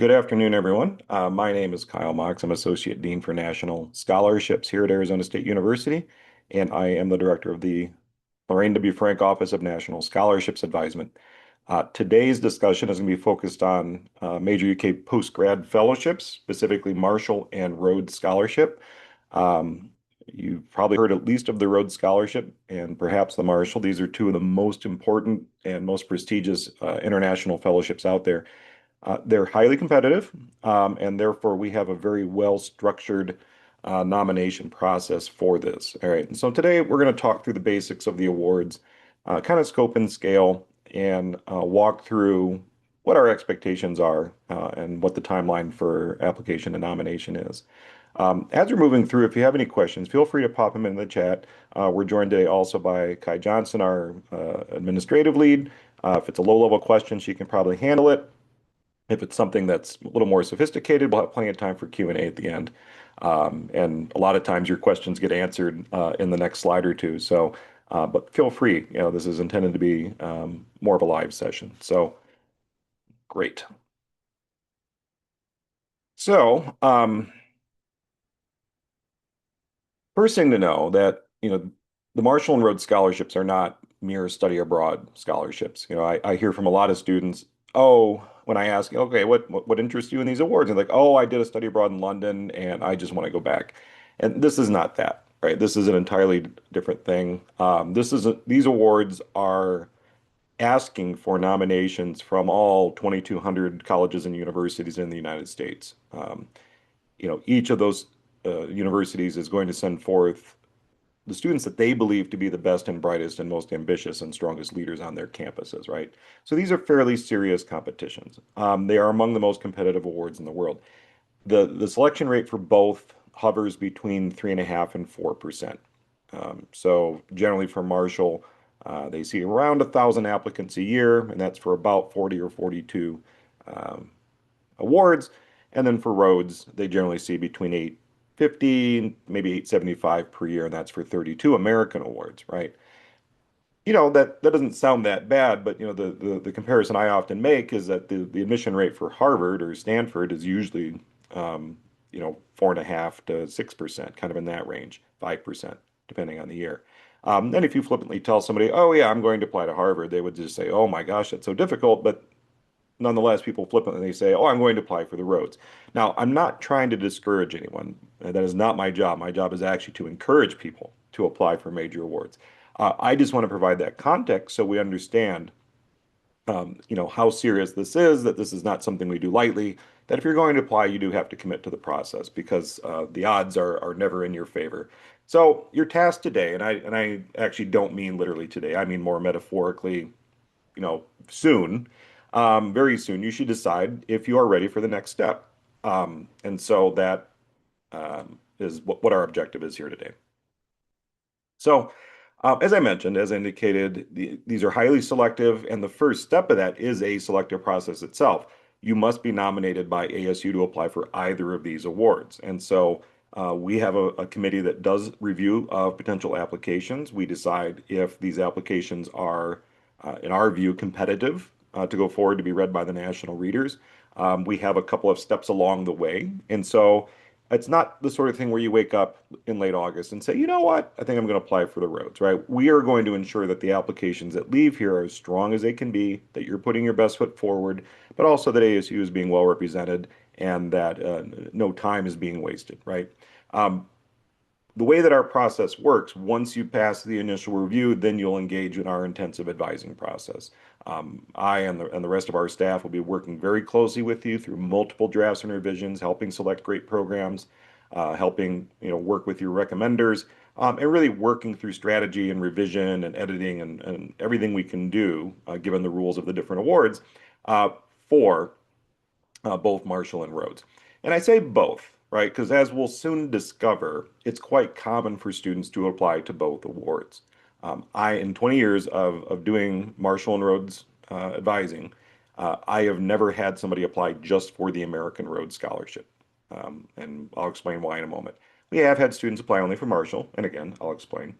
Good afternoon, everyone. My name is Kyle Mox. I'm Associate Dean for National Scholarships here at Arizona State University, and I am the director of the Lorraine W. Frank Office of National Scholarships Advisement. Today's discussion is going to be focused on major UK post-grad fellowships, specifically Marshall and Rhodes Scholarship. Um, you've probably heard at least of the Rhodes Scholarship and perhaps the Marshall. These are two of the most important and most prestigious international fellowships out there. They're highly competitive, and therefore we have a very well-structured nomination process for this. All right, and so today we're going to talk through the basics of the awards, kind of scope and scale, and walk through what our expectations are and what the timeline for application and nomination is. As we're moving through, if you have any questions, feel free to pop them in the chat. We're joined today also by Kai Johnson, our administrative lead. If it's a low-level question, she can probably handle it. If it's something that's a little more sophisticated, we'll have plenty of time for Q&A at the end. And a lot of times your questions get answered in the next slide or two. So, but feel free, this is intended to be more of a live session. So great. So, first thing to know that, the Marshall and Rhodes scholarships are not mere study abroad scholarships. I hear from a lot of students, oh, when I ask, okay, what interests you in these awards? And like, oh, I did a study abroad in London and I just want to go back. And this is not that, right? This is an entirely different thing. These awards are asking for nominations from all 2,200 colleges and universities in the United States. Each of those universities is going to send forth the students that they believe to be the best and brightest and most ambitious and strongest leaders on their campuses, right? So these are fairly serious competitions. They are among the most competitive awards in the world. The selection rate for both hovers between 3.5% and 4%. So generally for Marshall, they see around 1,000 applicants a year, and that's for about 40 or 42 um, awards. And then for Rhodes, they generally see between 850, maybe 875 per year, and that's for 32 American awards, right? That doesn't sound that bad, but the comparison I often make is that the admission rate for Harvard or Stanford is usually 4.5 to 6%, kind of in that range, 5%, depending on the year. And if you flippantly tell somebody, oh yeah, I'm going to apply to Harvard, they would just say, oh my gosh, that's so difficult. But nonetheless, people flippantly say, oh, I'm going to apply for the Rhodes. Now, I'm not trying to discourage anyone. That is not my job. My job is actually to encourage people to apply for major awards. I just want to provide that context so we understand, how serious this is, that this is not something we do lightly, that if you're going to apply, you do have to commit to the process because the odds are never in your favor. So your task today, and I actually don't mean literally today, I mean more metaphorically, soon, very soon, you should decide if you are ready for the next step. And so that is what our objective is here today. So, as I mentioned, as indicated, these are highly selective, and the first step of that is a selective process itself. You must be nominated by ASU to apply for either of these awards. And so we have a committee that does review of potential applications. We decide if these applications are, in our view, competitive to go forward to be read by the national readers. We have a couple of steps along the way. And so it's not the sort of thing where you wake up in late August and say, you know what, I think I'm going to apply for the Rhodes, right? We are going to ensure that the applications that leave here are as strong as they can be, that you're putting your best foot forward, but also that ASU is being well represented and that no time is being wasted, right? The way that our process works, once you pass the initial review, then you'll engage in our intensive advising process. I and the rest of our staff will be working very closely with you through multiple drafts and revisions, helping select great programs, helping work with your recommenders, and really working through strategy and revision and editing and everything we can do, given the rules of the different awards, uh, for both Marshall and Rhodes. And I say both, right? Because as we'll soon discover, it's quite common for students to apply to both awards. In 20 years of doing Marshall and Rhodes advising, I have never had somebody apply just for the American Rhodes Scholarship. And I'll explain why in a moment. We have had students apply only for Marshall, and again, I'll explain.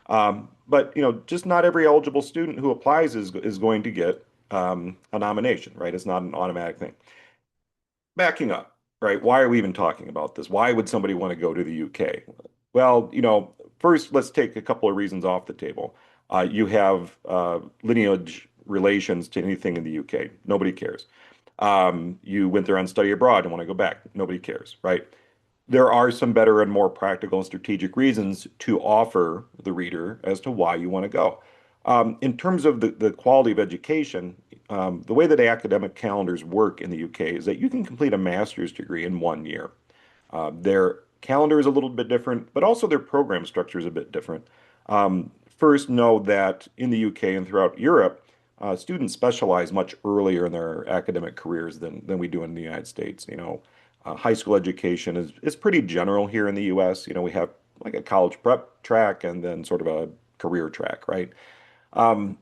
But just not every eligible student who applies is going to get a nomination, right? It's not an automatic thing. backing up, right? Why are we even talking about this? Why would somebody want to go to the UK? Well, first let's take a couple of reasons off the table. You have lineage relations to anything in the UK. Nobody cares. You went there on study abroad and want to go back. Nobody cares, right? There are some better and more practical and strategic reasons to offer the reader as to why you want to go. In terms of the quality of education, the way that academic calendars work in the UK is that you can complete a master's degree in 1 year. Their calendar is a little bit different, but also their program structure is a bit different. First, know that in the UK and throughout Europe, students specialize much earlier in their academic careers than we do in the United States. High school education is pretty general here in the US. We have like a college prep track and then sort of a career track, right? Um,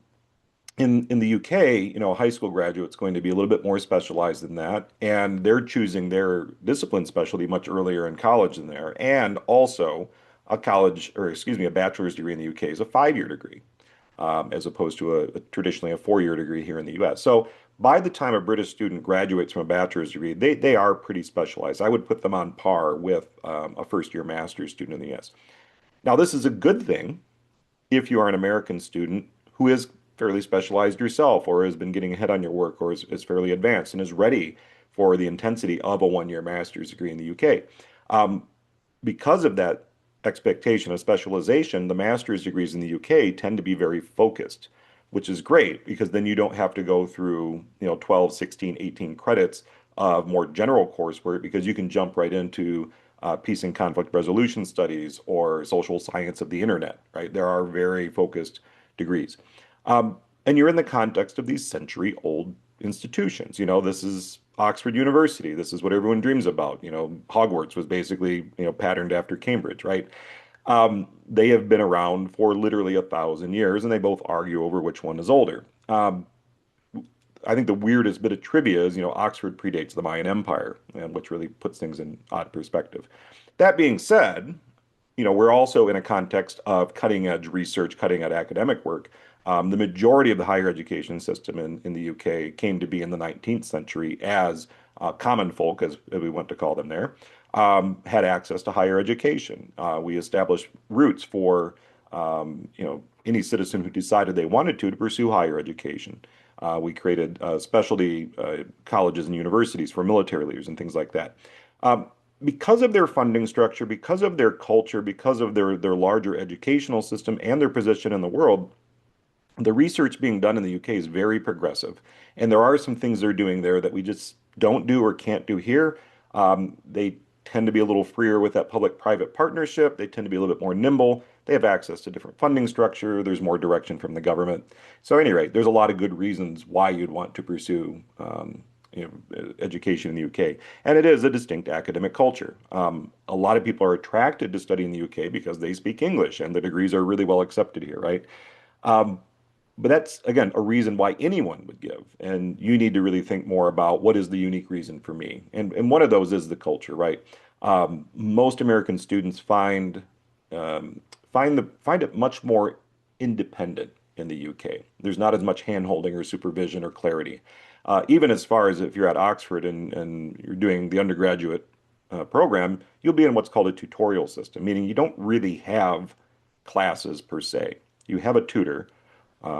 in the UK, a high school graduate's going to be a little bit more specialized than that, and they're choosing their discipline specialty much earlier in college than there. And also, a college, or excuse me, a bachelor's degree in the UK is a 5 year degree, as opposed to traditionally a 4 year degree here in the US. So by the time a British student graduates from a bachelor's degree, they are pretty specialized. I would put them on par with a first year master's student in the US. Now, this is a good thing if you are an American student who is fairly specialized yourself or has been getting ahead on your work or is fairly advanced and is ready for the intensity of a 1 year master's degree in the UK. Um, because of that expectation of specialization, the master's degrees in the UK tend to be very focused, which is great because then you don't have to go through, 12, 16, 18 credits of more general coursework because you can jump right into peace and conflict resolution studies or social science of the internet, right? There are very focused degrees. And you're in the context of these century-old institutions. This is Oxford University. This is what everyone dreams about. Hogwarts was basically, patterned after Cambridge, right? They have been around for literally 1,000 years, and they both argue over which one is older. I think the weirdest bit of trivia is, Oxford predates the Mayan Empire, and which really puts things in odd perspective. That being said, we're also in a context of cutting edge research, cutting edge academic work. The majority of the higher education system in the UK came to be in the 19th century as common folk, as we want to call them there, had access to higher education. We established routes for any citizen who decided they wanted to pursue higher education. We created specialty colleges and universities for military leaders and things like that. Um, because of their funding structure, because of their culture, because of their larger educational system and their position in the world, the research being done in the UK is very progressive. And there are some things they're doing there that we just don't do or can't do here. They tend to be a little freer with that public-private partnership. They tend to be a little bit more nimble. They have access to different funding structure. There's more direction from the government. So, at any rate, there's a lot of good reasons why you'd want to pursue education in the UK. And it is a distinct academic culture. A lot of people are attracted to study in the UK because they speak English and the degrees are really well accepted here, right? Um, but that's, again, a reason why anyone would give. And you need to really think more about what is the unique reason for me. And one of those is the culture, right? Most American students find it much more independent in the UK. There's not as much handholding or supervision or clarity. Even as far as if you're at Oxford and you're doing the undergraduate program, you'll be in what's called a tutorial system, meaning you don't really have classes per se. You have a tutor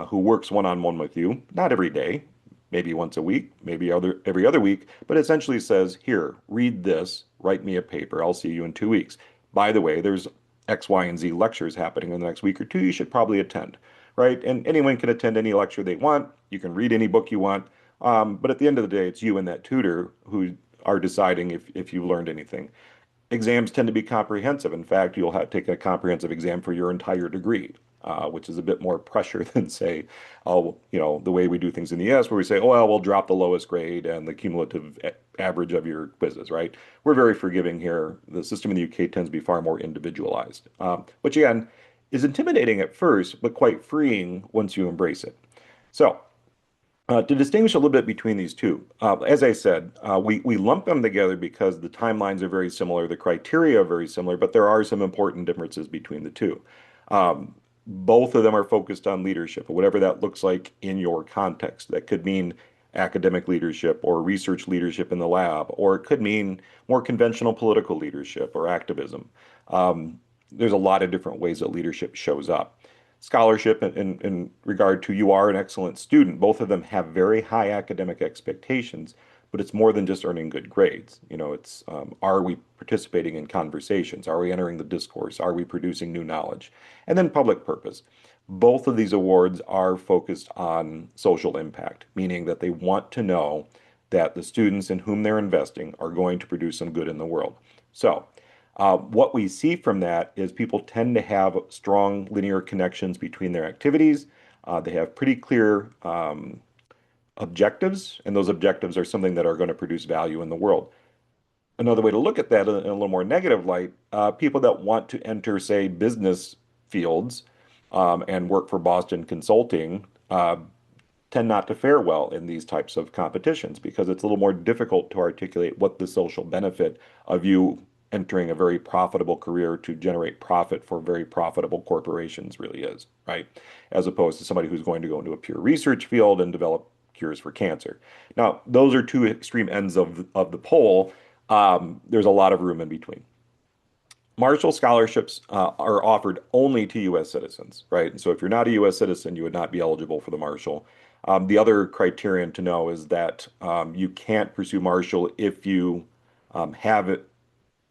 who works one-on-one with you, not every day, maybe once a week, maybe every other week, but essentially says, here, read this, write me a paper, I'll see you in 2 weeks. By the way, there's X, Y, and Z lectures happening in the next week or two, you should probably attend, right? And anyone can attend any lecture they want. You can read any book you want. But at the end of the day, it's you and that tutor who are deciding if you've learned anything. Exams tend to be comprehensive. In fact, you'll have taken a comprehensive exam for your entire degree, which is a bit more pressure than say, oh, the way we do things in the US, where we say, oh, well, we'll drop the lowest grade and the cumulative average of your quizzes, right? We're very forgiving here. The system in the UK tends to be far more individualized, which again is intimidating at first, but quite freeing once you embrace it. So, to distinguish a little bit between these two, as I said, we lump them together because the timelines are very similar, the criteria are very similar, but there are some important differences between the two. Both of them are focused on leadership, or whatever that looks like in your context. That could mean academic leadership or research leadership in the lab, or it could mean more conventional political leadership or activism. There's a lot of different ways that leadership shows up. Scholarship, in regard to you are an excellent student, both of them have very high academic expectations, but it's more than just earning good grades. It's are we participating in conversations? Are we entering the discourse? Are we producing new knowledge? And then public purpose. Both of these awards are focused on social impact, meaning that they want to know that the students in whom they're investing are going to produce some good in the world. So, what we see from that is people tend to have strong linear connections between their activities. They have pretty clear objectives, and those objectives are something that are going to produce value in the world. Another way to look at that in a little more negative light, people that want to enter, say, business fields and work for Boston Consulting tend not to fare well in these types of competitions because it's a little more difficult to articulate what the social benefit of you entering a very profitable career to generate profit for very profitable corporations really is, right? As opposed to somebody who's going to go into a pure research field and develop cures for cancer. Now, those are two extreme ends of the pole. There's a lot of room in between. Marshall scholarships are offered only to U.S. citizens, right? And so if you're not a U.S. citizen, you would not be eligible for the Marshall. The other criterion to know is that you can't pursue Marshall if you have it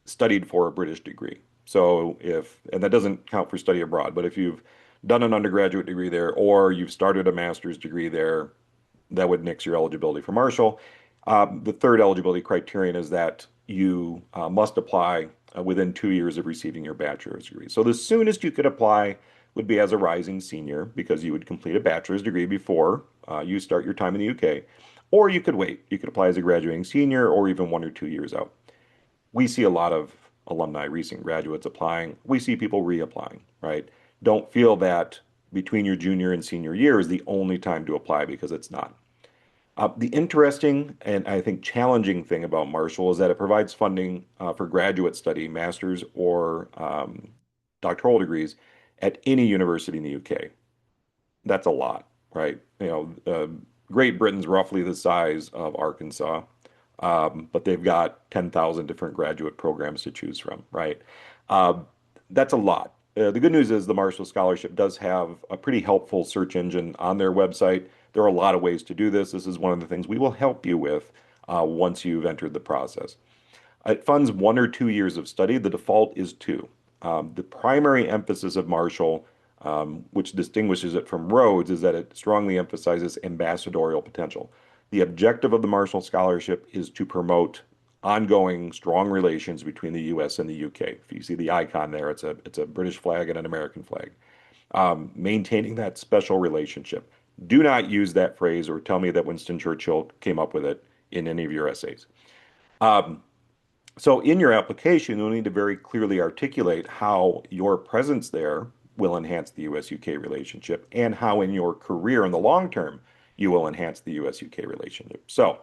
studied for a British degree. So and that doesn't count for study abroad, but if you've done an undergraduate degree there or you've started a master's degree there, that would nix your eligibility for Marshall. The third eligibility criterion is that you must apply within 2 years of receiving your bachelor's degree. So the soonest you could apply would be as a rising senior because you would complete a bachelor's degree before you start your time in the UK. Or you could wait. You could apply as a graduating senior or even 1 or 2 years out. We see a lot of alumni, recent graduates applying. We see people reapplying, right? Don't feel that between your junior and senior year is the only time to apply because it's not. The interesting and I think challenging thing about Marshall is that it provides funding for graduate study, master's, or doctoral degrees at any university in the UK. That's a lot, right? Great Britain's roughly the size of Arkansas, but they've got 10,000 different graduate programs to choose from, right? Uh, that's a lot. The good news is the Marshall Scholarship does have a pretty helpful search engine on their website. There are a lot of ways to do this. This is one of the things we will help you with once you've entered the process. It funds 1 or 2 years of study. The default is two. The primary emphasis of Marshall, which distinguishes it from Rhodes, is that it strongly emphasizes ambassadorial potential. The objective of the Marshall Scholarship is to promote ongoing strong relations between the U.S. and the U.K. If you see the icon there, it's a British flag and an American flag. Maintaining that special relationship. Do not use that phrase or tell me that Winston Churchill came up with it in any of your essays. Um, so in your application, you'll need to very clearly articulate how your presence there will enhance the U.S.-UK relationship and how in your career in the long term you will enhance the U.S.-UK relationship. So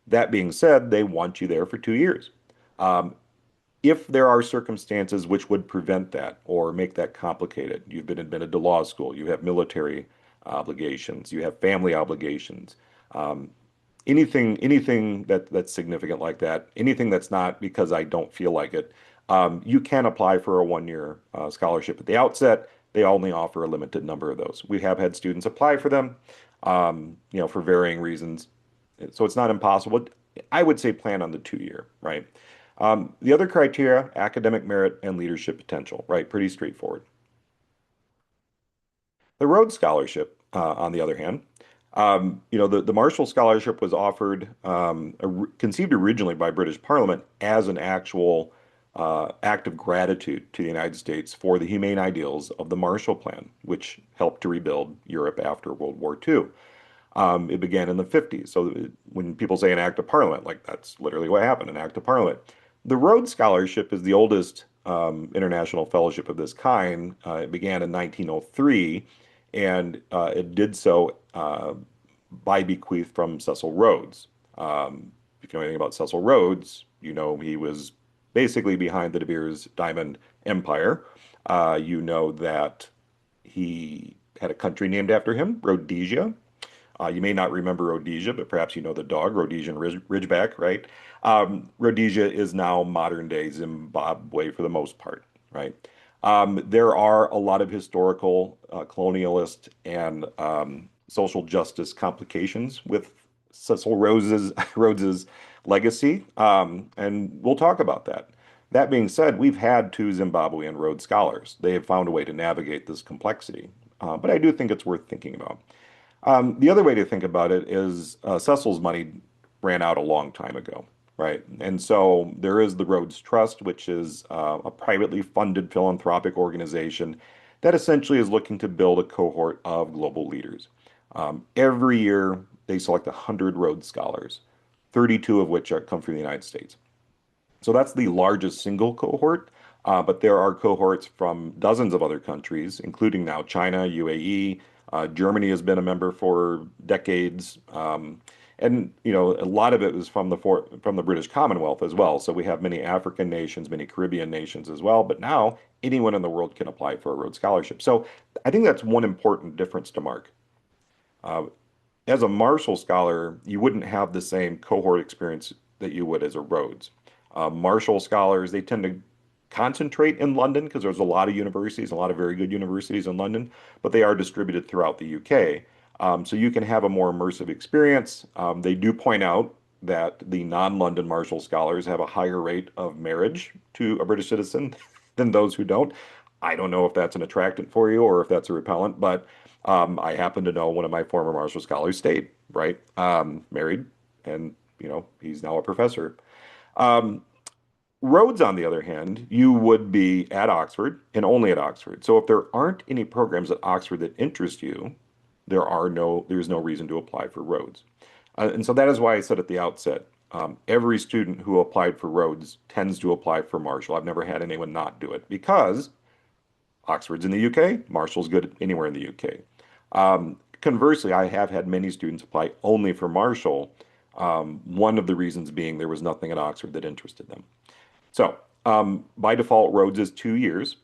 that being said, they want you there for 2 years. Um, if there are circumstances which would prevent that or make that complicated, you've been admitted to law school, you have military obligations, you have family obligations, um, anything that's significant like that, anything that's not because I don't feel like it, you can apply for a 1 year scholarship at the outset. They only offer a limited number of those. We have had students apply for them, for varying reasons. So it's not impossible. I would say plan on the 2 year, right? The other criteria, academic merit and leadership potential, right? Pretty straightforward. The Rhodes Scholarship, on the other hand, the Marshall Scholarship was offered, conceived originally by British Parliament as an actual act of gratitude to the United States for the humane ideals of the Marshall Plan, which helped to rebuild Europe after World War II. It began in the 50s. So when people say an act of parliament, like that's literally what happened, an act of parliament. The Rhodes Scholarship is the oldest international fellowship of this kind. It began in 1903, and it did so by bequeath from Cecil Rhodes. If you know anything about Cecil Rhodes, you know he was basically behind the De Beers Diamond Empire. You know that he had a country named after him, Rhodesia. You may not remember Rhodesia, but perhaps you know the dog, Rhodesian Ridgeback, right? Rhodesia is now modern day Zimbabwe for the most part, right? There are a lot of historical, colonialist, and social justice complications with Cecil Rhodes's legacy, and we'll talk about that. That being said, we've had two Zimbabwean Rhodes scholars. They have found a way to navigate this complexity, but I do think it's worth thinking about. The other way to think about it is Cecil's money ran out a long time ago, right? And so there is the Rhodes Trust, which is a privately funded philanthropic organization that essentially is looking to build a cohort of global leaders. Every year, they select 100 Rhodes scholars, 32 of which come from the United States. So that's the largest single cohort, but there are cohorts from dozens of other countries, including now China, UAE. Germany has been a member for decades, and a lot of it was from the British Commonwealth as well. So we have many African nations, many Caribbean nations as well. But now anyone in the world can apply for a Rhodes Scholarship. So I think that's one important difference to mark. Uh, as a Marshall Scholar, you wouldn't have the same cohort experience that you would as a Rhodes. Marshall Scholars, they tend to concentrate in London because there's a lot of universities, a lot of very good universities in London, but they are distributed throughout the UK. So you can have a more immersive experience. They do point out that the non-London Marshall Scholars have a higher rate of marriage to a British citizen than those who don't. I don't know if that's an attractant for you or if that's a repellent, but I happen to know one of my former Marshall Scholars stayed, right? Married, and he's now a professor. Um, Rhodes, on the other hand, you would be at Oxford and only at Oxford. So if there aren't any programs at Oxford that interest you, there's no reason to apply for Rhodes. And so that is why I said at the outset, every student who applied for Rhodes tends to apply for Marshall. I've never had anyone not do it because Oxford's in the UK, Marshall's good anywhere in the UK. Conversely, I have had many students apply only for Marshall. One of the reasons being there was nothing at Oxford that interested them. So by default, Rhodes is 2 years.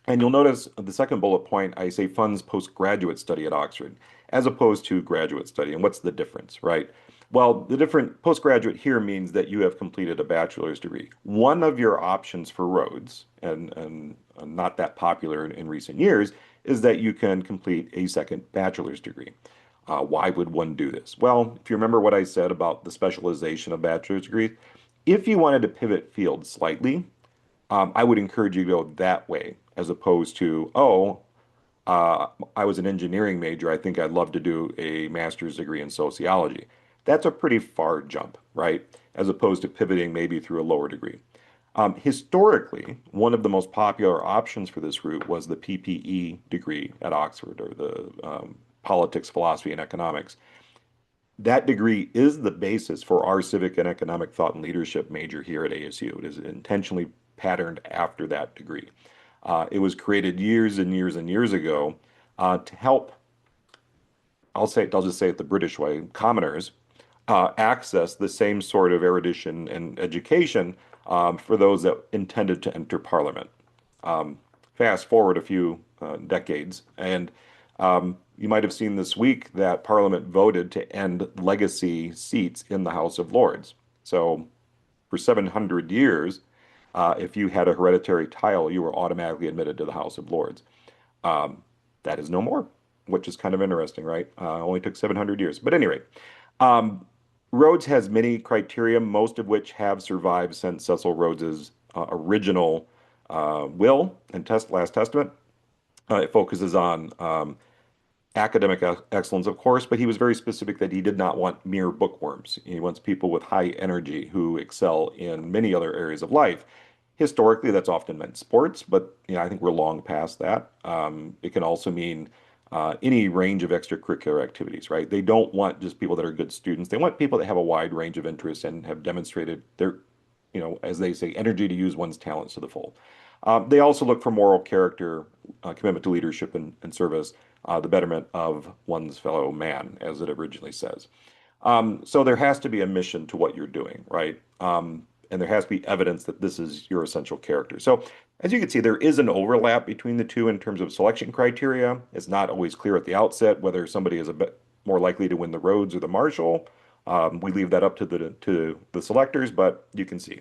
And you'll notice the second bullet point, I say funds postgraduate study at Oxford, as opposed to graduate study. And what's the difference, right? Well, the different postgraduate here means that you have completed a bachelor's degree. One of your options for Rhodes, and not that popular in recent years, is that you can complete a second bachelor's degree. Why would one do this? Well, if you remember what I said about the specialization of bachelor's degrees, if you wanted to pivot field slightly, I would encourage you to go that way as opposed to, I was an engineering major. I think I'd love to do a master's degree in sociology. That's a pretty far jump, right? As opposed to pivoting maybe through a lower degree. Historically, one of the most popular options for this route was the PPE degree at Oxford, or the politics, philosophy, and economics. That degree is the basis for our civic and economic thought and leadership major here at ASU. It is intentionally patterned after that degree. It was created years and years and years ago to help, I'll just say it the British way, commoners access the same sort of erudition and education for those that intended to enter Parliament. Fast forward a few decades, and you might have seen this week that Parliament voted to end legacy seats in the House of Lords. So for 700 years, if you had a hereditary title, you were automatically admitted to the House of Lords. That is no more, which is kind of interesting, right? Only took 700 years. But anyway, Rhodes has many criteria, most of which have survived since Cecil Rhodes's original will and last testament. It focuses on academic excellence, of course, but he was very specific that he did not want mere bookworms. He wants people with high energy who excel in many other areas of life. Historically, that's often meant sports, but I think we're long past that. It can also mean any range of extracurricular activities, right? They don't want just people that are good students. They want people that have a wide range of interests and have demonstrated their, as they say, energy to use one's talents to the full. They also look for moral character, commitment to leadership and service, the betterment of one's fellow man, as it originally says. So there has to be a mission to what you're doing, right? And there has to be evidence that this is your essential character. So as you can see, there is an overlap between the two in terms of selection criteria. It's not always clear at the outset whether somebody is more likely to win the Rhodes or the Marshall. We leave that up to the selectors, but you can see.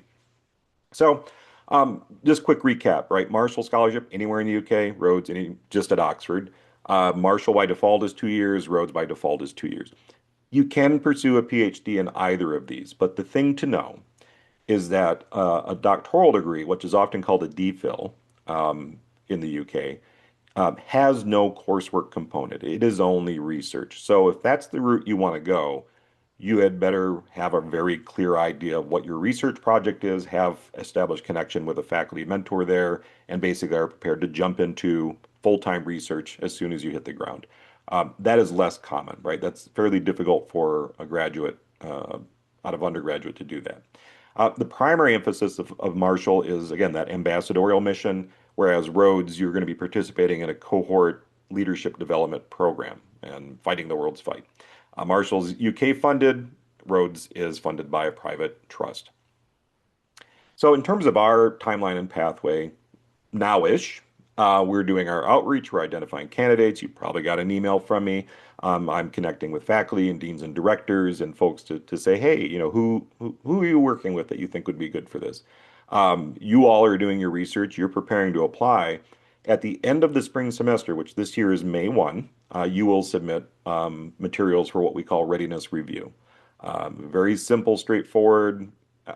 So, just quick recap, right? Marshall scholarship anywhere in the UK, Rhodes just at Oxford. Marshall by default is 2 years, Rhodes by default is 2 years. You can pursue a PhD in either of these, but the thing to know is that a doctoral degree, which is often called a DPhil in the UK, has no coursework component. It is only research. So if that's the route you want to go, you had better have a very clear idea of what your research project is, have established connection with a faculty mentor there, and basically are prepared to jump into full-time research as soon as you hit the ground. That is less common, right? That's fairly difficult for a graduate out of undergraduate to do that. The primary emphasis of Marshall is, again, that ambassadorial mission, whereas Rhodes, you're going to be participating in a cohort leadership development program and fighting the world's fight. Marshall's UK funded, Rhodes is funded by a private trust. So, in terms of our timeline and pathway, now-ish, we're doing our outreach. We're identifying candidates. You probably got an email from me. I'm connecting with faculty and deans and directors and folks to say, hey, who are you working with that you think would be good for this? You all are doing your research. You're preparing to apply. At the end of the spring semester, which this year is May 1, you will submit materials for what we call readiness review. Very simple, straightforward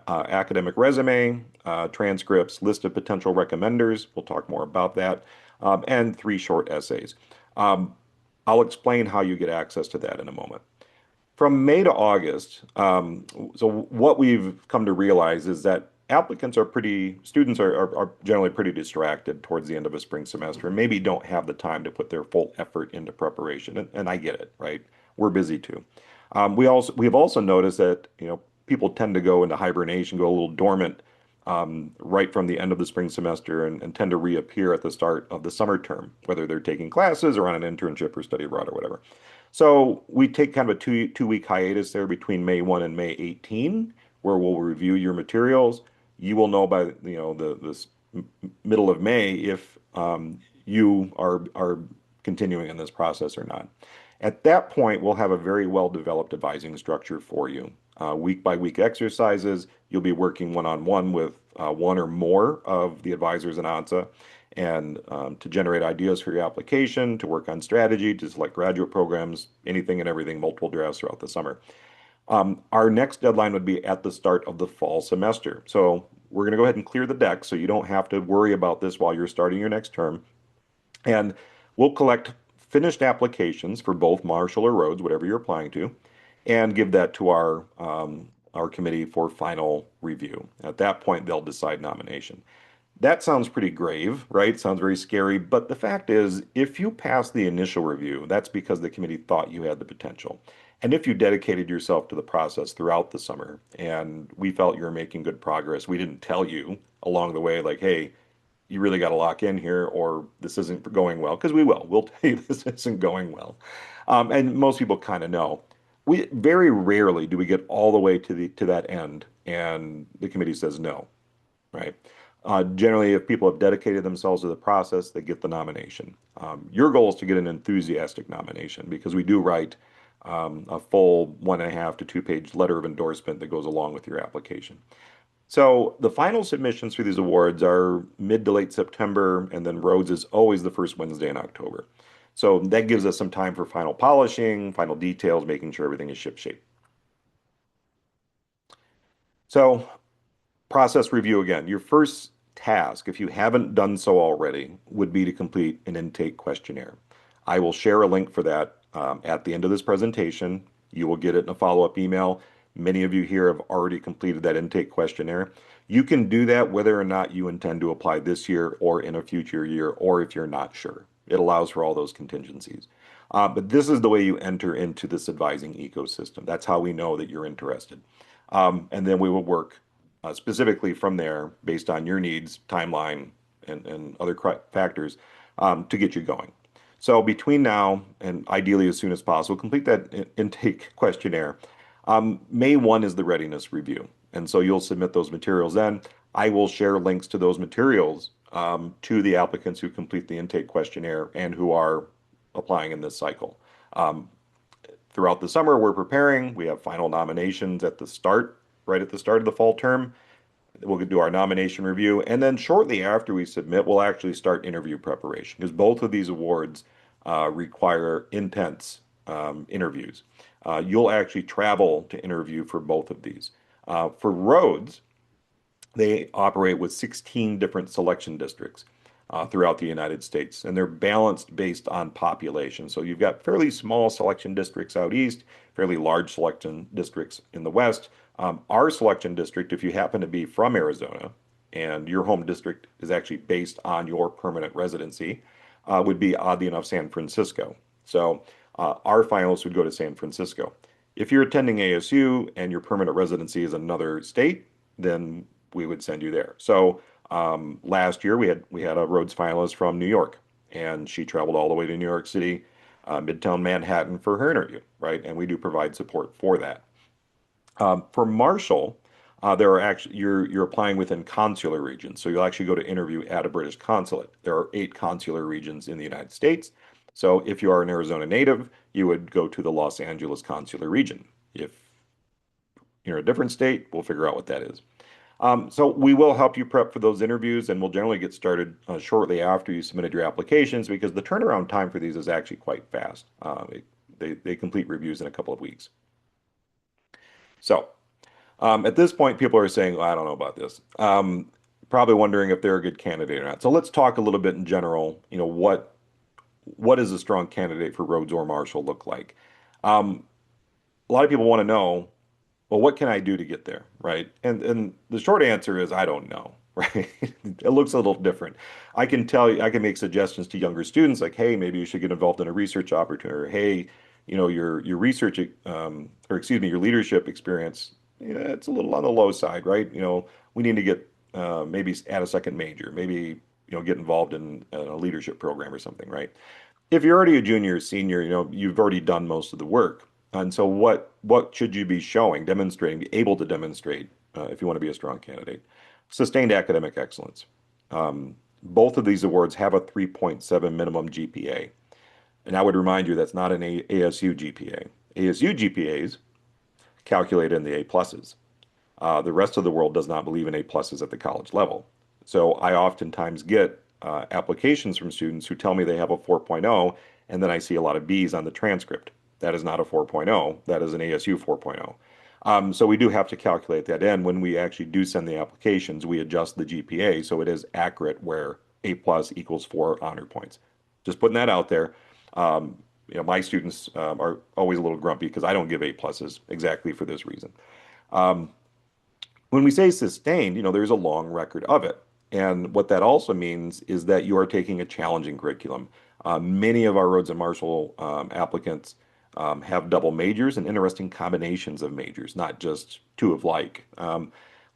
academic resume, transcripts, list of potential recommenders. We'll talk more about that, and 3 short essays. I'll explain how you get access to that in a moment. From May to August, so what we've come to realize is that students are generally pretty distracted towards the end of a spring semester and maybe don't have the time to put their full effort into preparation. And I get it, right? We're busy too. We've also noticed that, people tend to go into hibernation, go a little dormant right from the end of the spring semester and tend to reappear at the start of the summer term, whether they're taking classes or on an internship or study abroad or whatever. So we take kind of a two-week hiatus there between May 1 and May 18, where we'll review your materials. You will know by this middle of May if you are continuing in this process or not. At that point, we'll have a very well-developed advising structure for you. Week by week exercises. You'll be working one-on-one with one or more of the advisors in ONSA and to generate ideas for your application, to work on strategy, to select graduate programs, anything and everything, multiple drafts throughout the summer. Our next deadline would be at the start of the fall semester. So we're going to go ahead and clear the deck so you don't have to worry about this while you're starting your next term. And we'll collect finished applications for both Marshall or Rhodes, whatever you're applying to, and give that to our committee for final review. At that point, they'll decide nomination. That sounds pretty grave, right? Sounds very scary. But the fact is, if you pass the initial review, that's because the committee thought you had the potential. And if you dedicated yourself to the process throughout the summer and we felt you were making good progress, we didn't tell you along the way, like, hey, you really got to lock in here or this isn't going well, because we will. We'll tell you this isn't going well. And most people kind of know. We very rarely do we get all the way to that end and the committee says no, right? Generally, if people have dedicated themselves to the process, they get the nomination. Your goal is to get an enthusiastic nomination because we do write a full 1.5 to 2 page letter of endorsement that goes along with your application. So the final submissions for these awards are mid to late September, and then Rhodes is always the first Wednesday in October. So that gives us some time for final polishing, final details, making sure everything is shipshape. So process review again. Your first task, if you haven't done so already, would be to complete an intake questionnaire. I will share a link for that at the end of this presentation. You will get it in a follow-up email. Many of you here have already completed that intake questionnaire. You can do that whether or not you intend to apply this year or in a future year, or if you're not sure. It allows for all those contingencies. But this is the way you enter into this advising ecosystem. That's how we know that you're interested. And then we will work specifically from there based on your needs, timeline, and other factors to get you going. So between now and ideally as soon as possible, complete that intake questionnaire. May 1 is the readiness review. And so you'll submit those materials then. I will share links to those materials to the applicants who complete the intake questionnaire and who are applying in this cycle. Throughout the summer, we're preparing. We have final nominations at the start, right at the start of the fall term. We'll do our nomination review, and then shortly after we submit, we'll actually start interview preparation because both of these awards require intense interviews. You'll actually travel to interview for both of these. For Rhodes, they operate with 16 different selection districts throughout the United States, and they're balanced based on population. So you've got fairly small selection districts out east, fairly large selection districts in the west. Our selection district, if you happen to be from Arizona and your home district is actually based on your permanent residency, would be oddly enough San Francisco. So our finalists would go to San Francisco. If you're attending ASU and your permanent residency is another state, then we would send you there. So last year we had a Rhodes finalist from New York, and she traveled all the way to New York City, Midtown Manhattan for her interview, right? And we do provide support for that. For Marshall, there are actually you're applying within consular regions, so you'll actually go to interview at a British consulate. There are 8 consular regions in the United States. So if you are an Arizona native, you would go to the Los Angeles consular region. If you're in a different state, we'll figure out what that is. So we will help you prep for those interviews, and we'll generally get started shortly after you submitted your applications because the turnaround time for these is actually quite fast. They complete reviews in a couple of weeks. So at this point, people are saying, well, I don't know about this. Probably wondering if they're a good candidate or not. So let's talk a little bit in general. What does a strong candidate for Rhodes or Marshall look like? A lot of people want to know, well, what can I do to get there, right? And the short answer is I don't know, right? It looks a little different. I can tell you, I can make suggestions to younger students like, hey, maybe you should get involved in a research opportunity, or hey, your research, or excuse me, your leadership experience, it's a little on the low side, right? We need to get maybe add a second major, maybe get involved in a leadership program or something, right? If you're already a junior or senior, you've already done most of the work. And so what should you be showing, demonstrating, be able to demonstrate if you want to be a strong candidate? Sustained academic excellence. Both of these awards have a 3.7 minimum GPA. And I would remind you that's not an ASU GPA. ASU GPAs calculate in the A pluses. The rest of the world does not believe in A pluses at the college level. So I oftentimes get applications from students who tell me they have a 4.0, and then I see a lot of Bs on the transcript. That is not a 4.0. That is an ASU 4.0. So we do have to calculate that in. When we actually do send the applications, we adjust the GPA so it is accurate where A plus equals 4 honor points. Just putting that out there. My students are always a little grumpy because I don't give A pluses exactly for this reason. Um, when we say sustained, there's a long record of it. And what that also means is that you are taking a challenging curriculum. Many of our Rhodes and Marshall applicants have double majors and interesting combinations of majors, not just two of like.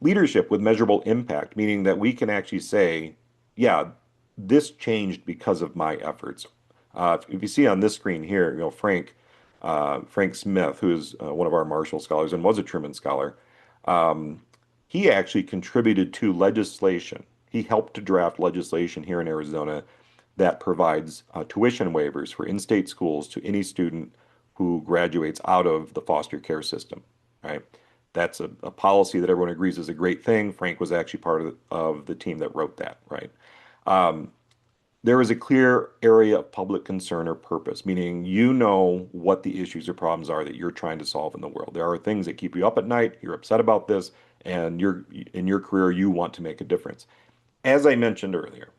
Leadership with measurable impact, meaning that we can actually say, yeah, this changed because of my efforts. If you see on this screen here, Frank Smith, who is one of our Marshall scholars and was a Truman Scholar, um, he actually contributed to legislation. He helped to draft legislation here in Arizona that provides tuition waivers for in-state schools to any student who graduates out of the foster care system, right? That's a policy that everyone agrees is a great thing. Frank was actually part of the team that wrote that, right? Um, there is a clear area of public concern or purpose, meaning you know what the issues or problems are that you're trying to solve in the world. There are things that keep you up at night, you're upset about this, and in your career, you want to make a difference. As I mentioned earlier,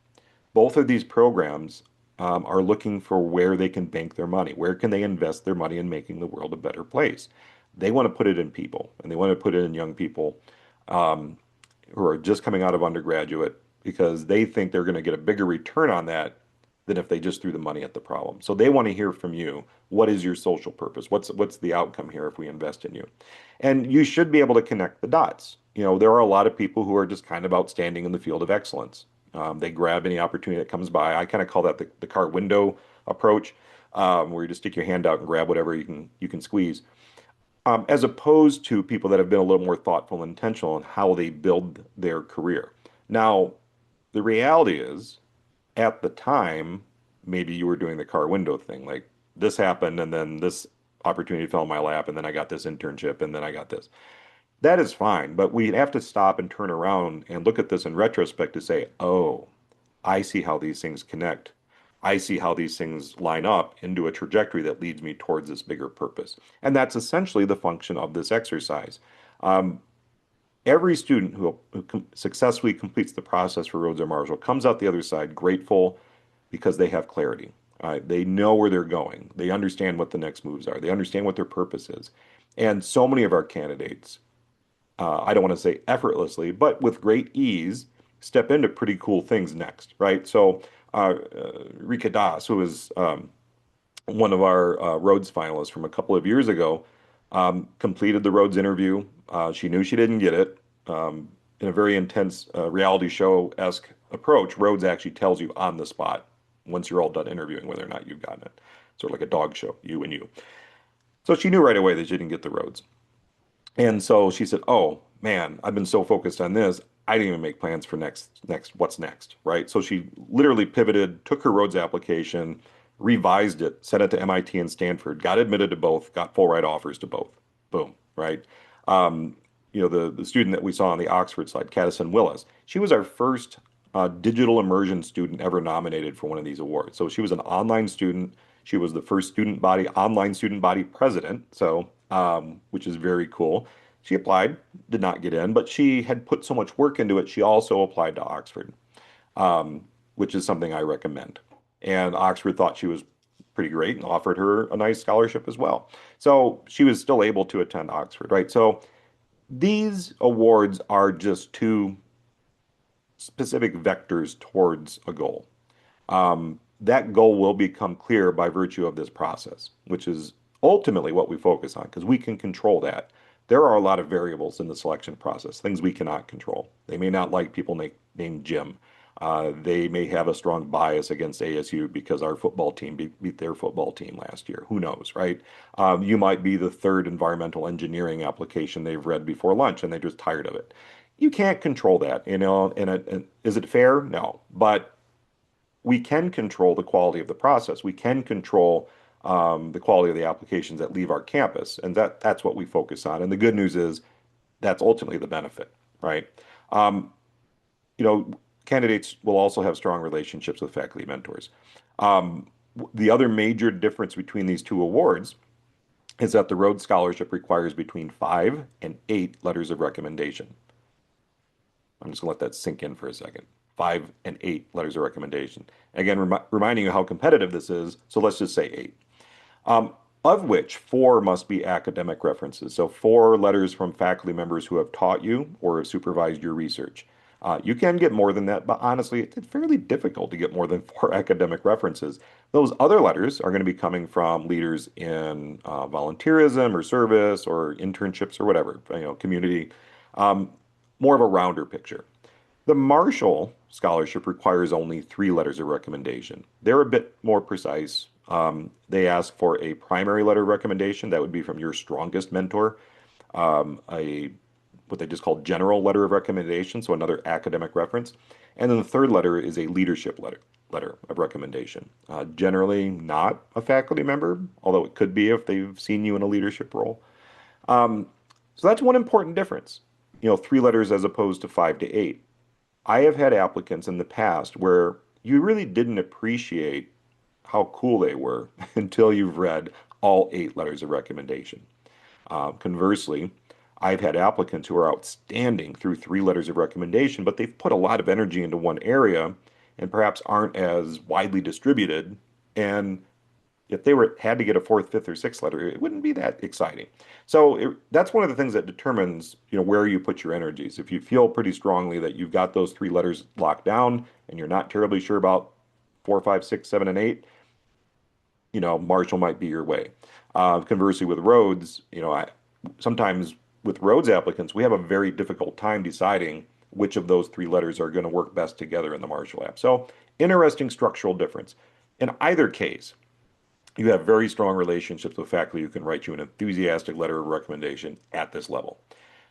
both of these programs are looking for where they can bank their money. Where can they invest their money in making the world a better place? They want to put it in people, and they want to put it in young people um, who are just coming out of undergraduate because they think they're going to get a bigger return on that than if they just threw the money at the problem. So they want to hear from you. What is your social purpose? What's the outcome here if we invest in you? And you should be able to connect the dots. There are a lot of people who are just kind of outstanding in the field of excellence. They grab any opportunity that comes by. I kind of call that the car window approach, where you just stick your hand out and grab whatever you can squeeze, as opposed to people that have been a little more thoughtful and intentional in how they build their career. Now, the reality is, at the time, maybe you were doing the car window thing, like this happened and then this opportunity fell in my lap, and then I got this internship, and then I got this. That is fine, but we have to stop and turn around and look at this in retrospect to say, oh, I see how these things connect. I see how these things line up into a trajectory that leads me towards this bigger purpose. And that's essentially the function of this exercise. Um, every student who successfully completes the process for Rhodes or Marshall comes out the other side grateful because they have clarity. They know where they're going. They understand what the next moves are. They understand what their purpose is. And so many of our candidates, I don't want to say effortlessly, but with great ease, step into pretty cool things next, right? So, Rika Das, who is one of our Rhodes finalists from a couple of years ago, completed the Rhodes interview. She knew she didn't get it. In a very intense reality show-esque approach, Rhodes actually tells you on the spot once you're all done interviewing whether or not you've gotten it. Sort of like a dog show, you and you. So she knew right away that she didn't get the Rhodes. And so she said, "Oh man, I've been so focused on this, I didn't even make plans for what's next, right?" So she literally pivoted, took her Rhodes application, revised it, sent it to MIT and Stanford, got admitted to both, got full ride offers to both. Boom, right? Um, the student that we saw on the Oxford slide, Caddison Willis, she was our first digital immersion student ever nominated for one of these awards. So she was an online student. She was the first online student body president. So, which is very cool. She applied, did not get in, but she had put so much work into it. She also applied to Oxford, which is something I recommend. And Oxford thought she was pretty great and offered her a nice scholarship as well. So she was still able to attend Oxford, right? So these awards are just two specific vectors towards a goal. That goal will become clear by virtue of this process, which is ultimately what we focus on because we can control that. There are a lot of variables in the selection process, things we cannot control. They may not like people named Jim. They may have a strong bias against ASU because our football team beat their football team last year. Who knows, right? You might be the third environmental engineering application they've read before lunch and they're just tired of it. You can't control that, and is it fair? No. But we can control the quality of the process. We can control the quality of the applications that leave our campus, and that's what we focus on. And the good news is that's ultimately the benefit, right? Um, you know, Candidates will also have strong relationships with faculty mentors. Um, the other major difference between these two awards is that the Rhodes Scholarship requires between 5 and 8 letters of recommendation. I'm just going to let that sink in for a second. 5 and 8 letters of recommendation. Again, reminding you how competitive this is, so let's just say 8. Of which 4 must be academic references. So 4 letters from faculty members who have taught you or have supervised your research. You can get more than that, but honestly, it's fairly difficult to get more than 4 academic references. Those other letters are going to be coming from leaders in volunteerism or service or internships or whatever, community. Um, More of a rounder picture. The Marshall Scholarship requires only 3 letters of recommendation. They're a bit more precise. They ask for a primary letter of recommendation that would be from your strongest mentor, a what they just call general letter of recommendation, so another academic reference, and then the third letter is a leadership letter of recommendation. Generally not a faculty member, although it could be if they've seen you in a leadership role. Um, so that's one important difference. 3 letters as opposed to 5 to 8. I have had applicants in the past where you really didn't appreciate how cool they were until you've read all 8 letters of recommendation. Conversely, I've had applicants who are outstanding through 3 letters of recommendation, but they've put a lot of energy into one area and perhaps aren't as widely distributed. And if they had to get a fourth, fifth, or sixth letter, it wouldn't be that exciting. So that's one of the things that determines, where you put your energies. If you feel pretty strongly that you've got those 3 letters locked down and you're not terribly sure about 4, 5, 6, 7, and 8, Marshall might be your way. Conversely, with Rhodes, sometimes with Rhodes applicants, we have a very difficult time deciding which of those 3 letters are going to work best together in the Marshall app. So, interesting structural difference. In either case, you have very strong relationships with faculty who can write you an enthusiastic letter of recommendation at this level.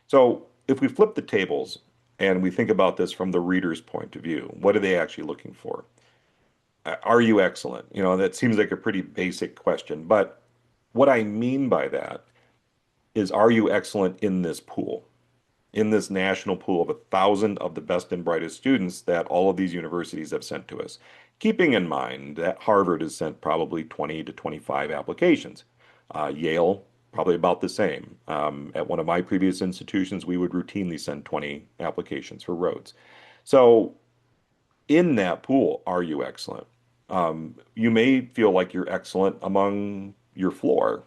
So, if we flip the tables and we think about this from the reader's point of view, what are they actually looking for? Are you excellent? That seems like a pretty basic question, but What I mean by that is, are you excellent in this pool? In this national pool of 1,000 of the best and brightest students that all of these universities have sent to us. Keeping in mind that Harvard has sent probably 20 to 25 applications. Yale, probably about the same. At one of my previous institutions, we would routinely send 20 applications for Rhodes. So, in that pool, are you excellent? You may feel like you're excellent among your floor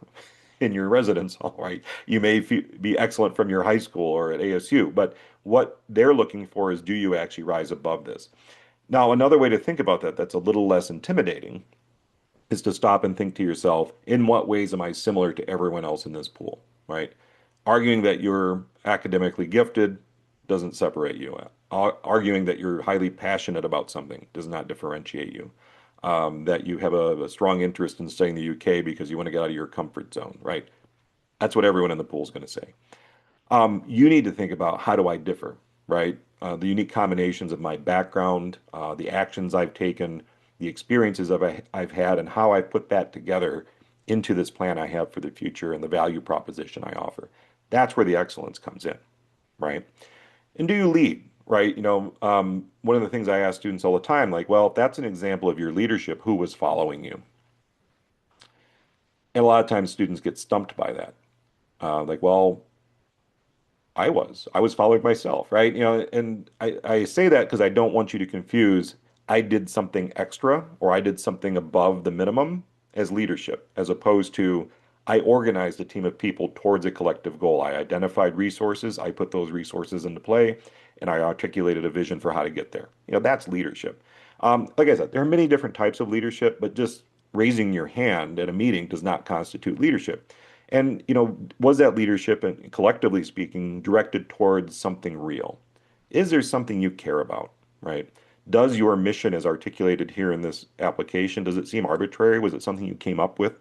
in your residence hall, right? You may be excellent from your high school or at ASU, but what they're looking for is, do you actually rise above this? Now, another way to think about that that's a little less intimidating is to stop and think to yourself, in what ways am I similar to everyone else in this pool, right? Arguing that you're academically gifted doesn't separate you. Arguing that you're highly passionate about something does not differentiate you. That you have a strong interest in studying the UK because you want to get out of your comfort zone, right? That's what everyone in the pool is going to say. You need to think about, how do I differ, right? The unique combinations of my background, the actions I've taken, the experiences I've had, and how I put that together into this plan I have for the future and the value proposition I offer. That's where the excellence comes in, right? And do you lead, right? One of the things I ask students all the time, like, well, if that's an example of your leadership, who was following you? And a lot of times students get stumped by that. Like, well, I was following myself, right? And I say that because I don't want you to confuse I did something extra or I did something above the minimum as leadership, as opposed to I organized a team of people towards a collective goal. I identified resources, I put those resources into play, and I articulated a vision for how to get there. That's leadership. Like I said, there are many different types of leadership, but just raising your hand at a meeting does not constitute leadership. And, was that leadership, and collectively speaking, directed towards something real? Is there something you care about, right? Does your mission as articulated here in this application, does it seem arbitrary? Was it something you came up with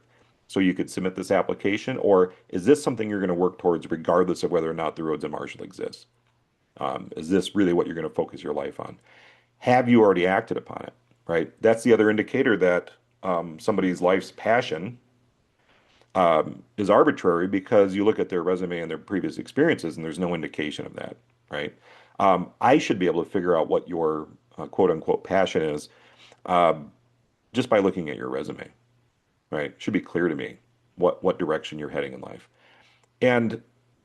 so you could submit this application? Or is this something you're going to work towards regardless of whether or not the Rhodes and Marshall exists? Is this really what you're going to focus your life on? Have you already acted upon it, right? That's the other indicator that somebody's life's passion is arbitrary, because you look at their resume and their previous experiences and there's no indication of that, right? I should be able to figure out what your quote unquote passion is just by looking at your resume, right? It should be clear to me what direction you're heading in life. And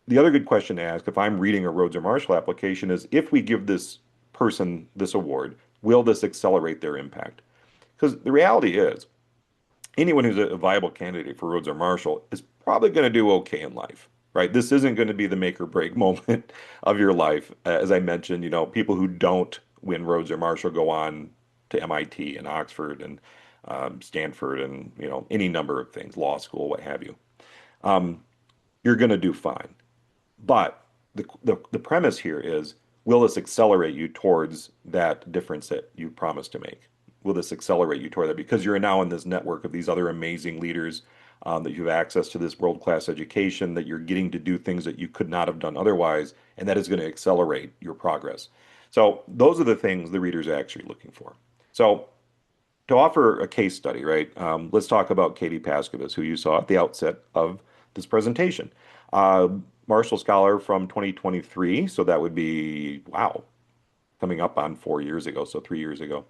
the other good question to ask if I'm reading a Rhodes or Marshall application is, if we give this person this award, will this accelerate their impact? Because the reality is, anyone who's a viable candidate for Rhodes or Marshall is probably going to do okay in life, right? This isn't going to be the make or break moment of your life. As I mentioned, people who don't win Rhodes or Marshall go on to MIT and Oxford and Stanford and any number of things, law school, what have you. Um, you're going to do fine. But the premise here is, will this accelerate you towards that difference that you promised to make? Will this accelerate you toward that? Because you're now in this network of these other amazing leaders, that you have access to this world-class education, that you're getting to do things that you could not have done otherwise, and that is going to accelerate your progress. So those are the things the readers are actually looking for. So to offer a case study, right? Let's talk about Katie Paskovitz, who you saw at the outset of this presentation. Uh, Marshall Scholar from 2023, so that would be, wow, coming up on 4 years ago, so 3 years ago.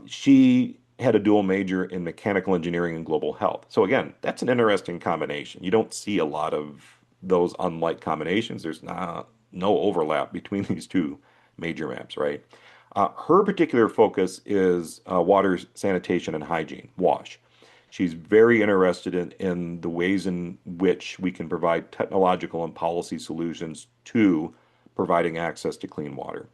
She had a dual major in mechanical engineering and global health. So again, that's an interesting combination. You don't see a lot of those unlike combinations. There's no overlap between these two major maps, right? Her particular focus is water sanitation and hygiene, WASH. She's very interested in the ways in which we can provide technological and policy solutions to providing access to clean water.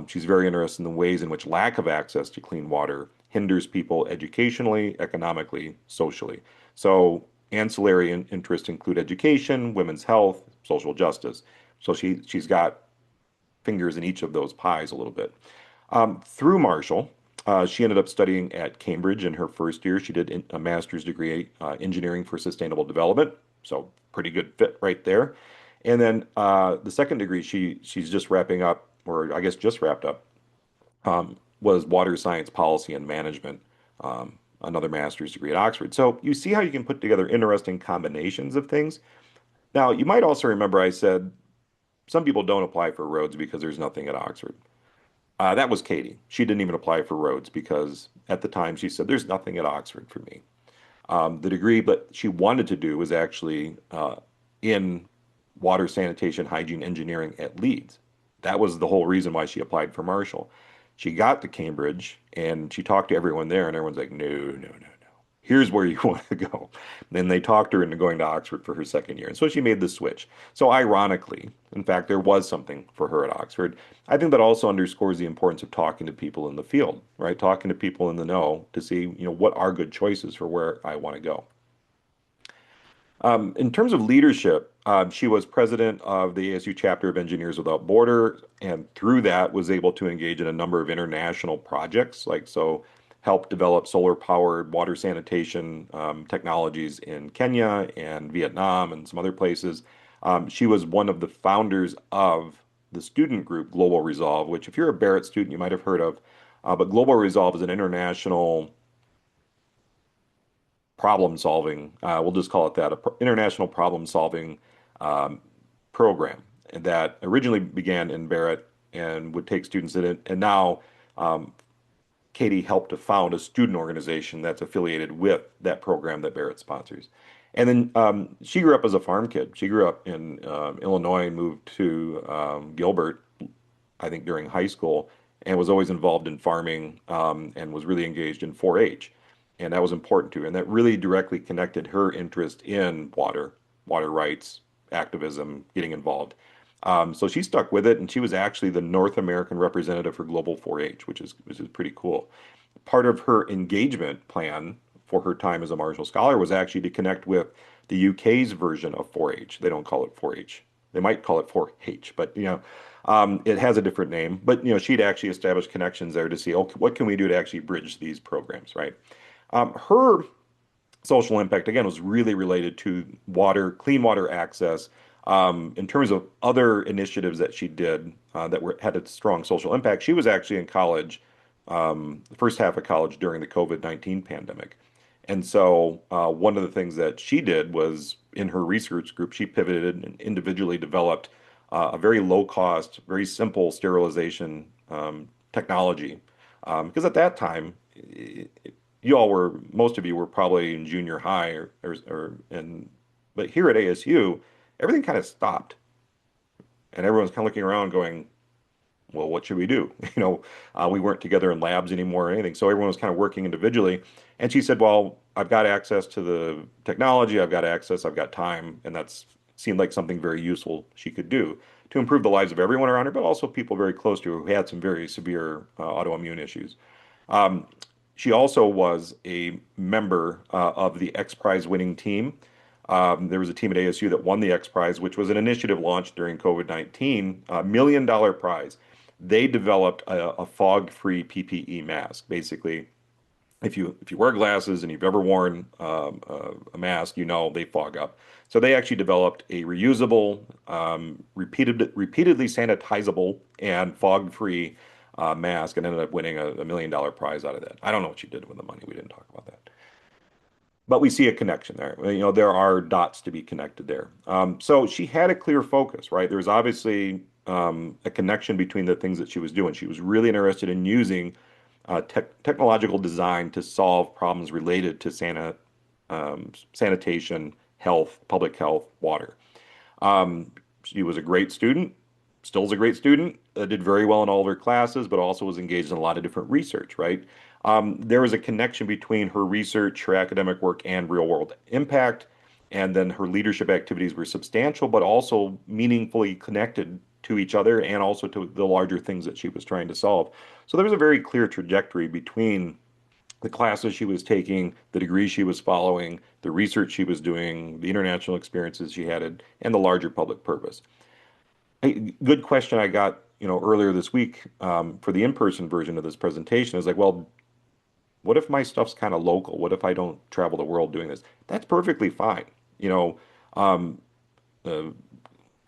She's very interested in the ways in which lack of access to clean water hinders people educationally, economically, socially. So ancillary interests include education, women's health, social justice. So she's got fingers in each of those pies a little bit. Through Marshall, she ended up studying at Cambridge in her first year. She did a master's degree, engineering for sustainable development. So pretty good fit right there. And then the second degree she's just wrapping up, or I guess just wrapped up, was water science policy and management another master's degree at Oxford. So you see how you can put together interesting combinations of things. Now, you might also remember I said some people don't apply for Rhodes because there's nothing at Oxford. That was Katie. She didn't even apply for Rhodes because at the time she said, there's nothing at Oxford for me. The degree that she wanted to do was actually in water sanitation, hygiene, engineering at Leeds. That was the whole reason why she applied for Marshall. She got to Cambridge and she talked to everyone there, and everyone's like, no, no, no, no. Here's where you want to go. And they talked her into going to Oxford for her second year. And so she made the switch. So ironically, in fact, there was something for her at Oxford. I think that also underscores the importance of talking to people in the field, right? Talking to people in the know to see, what are good choices for where I want to go. In terms of leadership, she was president of the ASU chapter of Engineers Without Borders, and through that was able to engage in a number of international projects, like so helped develop solar-powered water sanitation technologies in Kenya and Vietnam and some other places. She was one of the founders of the student group Global Resolve, which if you're a Barrett student, you might have heard of. But Global Resolve is an international problem solving, we'll just call it that, a international problem solving um, program that originally began in Barrett and would take students in it. And now um, Katie helped to found a student organization that's affiliated with that program that Barrett sponsors. And then she grew up as a farm kid. She grew up in Illinois and moved to Gilbert, I think, during high school, and was always involved in farming and was really engaged in 4-H. And that was important to her. And that really directly connected her interest in water, water rights, activism, getting involved. So she stuck with it, and she was actually the North American representative for Global 4-H, which is pretty cool. Part of her engagement plan for her time as a Marshall Scholar was actually to connect with the UK's version of 4-H. They don't call it 4-H. They might call it 4-H, but it has a different name. But she'd actually established connections there to see, okay, what can we do to actually bridge these programs, right? Her social impact again was really related to water, clean water access. In terms of other initiatives that she did that had a strong social impact, she was actually in college, the first half of college during the COVID-19 pandemic. And so one of the things that she did was in her research group, she pivoted and individually developed a very low cost, very simple sterilization technology. Because at that time, most of you were probably in junior high but here at ASU, everything kind of stopped. And everyone's kind of looking around going, well, what should we do? We weren't together in labs anymore or anything. So everyone was kind of working individually. And she said, well, I've got access to the technology, I've got time. And that's seemed like something very useful she could do to improve the lives of everyone around her, but also people very close to her who had some very severe autoimmune issues. Um, she also was a member of the X Prize winning team. There was a team at ASU that won the X Prize, which was an initiative launched during COVID-19, $1 million prize. They developed a fog-free PPE mask. Basically, if you wear glasses and you've ever worn a mask, they fog up. So they actually developed a reusable, repeatedly sanitizable, and fog-free mask, and ended up winning a $1 million prize out of that. I don't know what she did with the money. We didn't talk about that. But we see a connection there. There are dots to be connected there. So she had a clear focus, right? There was obviously a connection between the things that she was doing. She was really interested in using technological design to solve problems related to sanitation, health, public health, water. She was a great student, still is a great student, did very well in all of her classes, but also was engaged in a lot of different research, right? There was a connection between her research, her academic work, and real world impact. And then her leadership activities were substantial, but also meaningfully connected to each other and also to the larger things that she was trying to solve. So there was a very clear trajectory between the classes she was taking, the degree she was following, the research she was doing, the international experiences she had, and the larger public purpose. A good question I got, earlier this week for the in-person version of this presentation is like, well, what if my stuff's kind of local? What if I don't travel the world doing this? That's perfectly fine. You know, um, uh,